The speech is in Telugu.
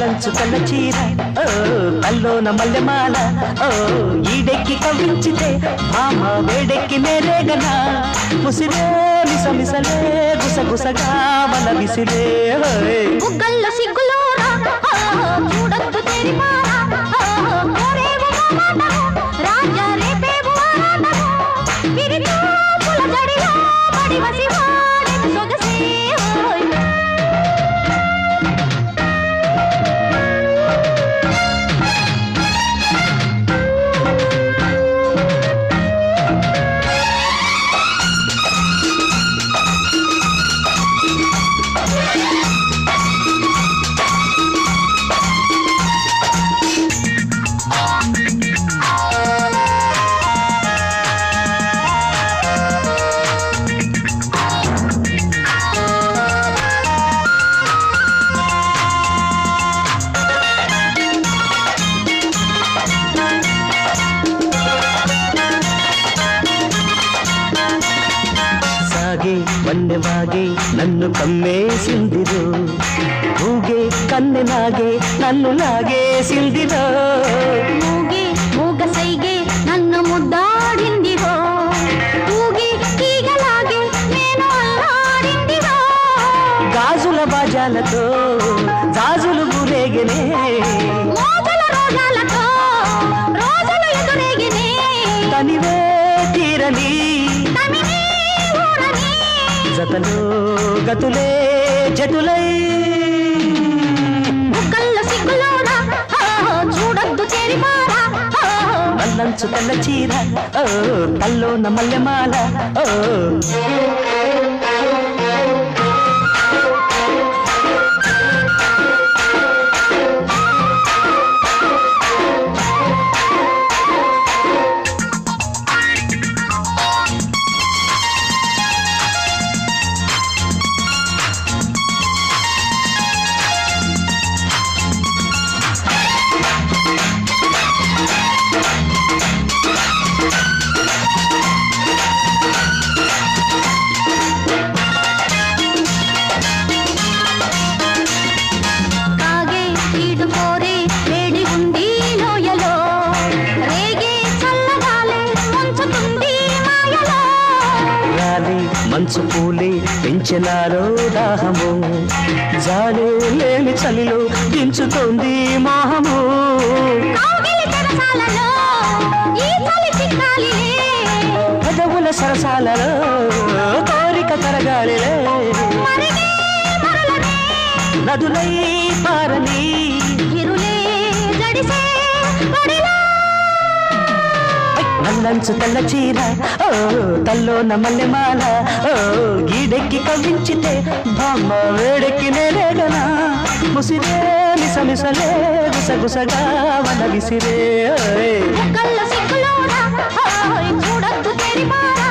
నల్లంచు కళ్ళ చీర ఓ తల్లోన మల్లెమాల ఓ ఈడెక్కి కవ్వించితే మామ వేడెక్కి నేరేగనా ముసిరే మిసమిసలే గుసగుసగా మన విసిరే గుగ్గల్లో సిగ్గులోరా చూడొద్దు తెరిపారా కోరేవు రాజా రేపేవు విరితో పుల జడిలో పడివసి వాడెను సొగసే వన్నెవాగే నన్ను కమ్మేసిందిరో ఊగే కన్నెనాగే నన్ను లాగేసిందిరో మూగే మూగ సైగే నన్ను ముద్దాడిందిరో ఊగే తీగలాగే నేను అల్లాడిందిరో గాజుల బాజాలతో గాజులు ఊరేగనే మోజుల రోజాలతో రోజులు ఎదురేగినే తనివే తీరని జతలో గతులే జటులై ముక్కల్లో సిగ్గులోడా చూడొద్దు తెరిపారా నల్లంచు తెల్ల చీర ఓ తల్లోన మల్లెమాల ఓ మంచు పూలే పెంచినారో దాహము జాలే లేని చలిలో దించుతోంది మోహము పెదవుల సరసాలలో కోరిక కరగాలిలే నదులై పారని నల్లంచు తెల్ల చీర ఓ తల్లోన మల్లెమాల ఓ గీడెక్కి కవ్వించితే బామ్మ వేడెక్కి నేరేగనా ముసిరే మిసమిసలే గుసగుసగా మన విసిరే చూడొద్దు తెరిపారా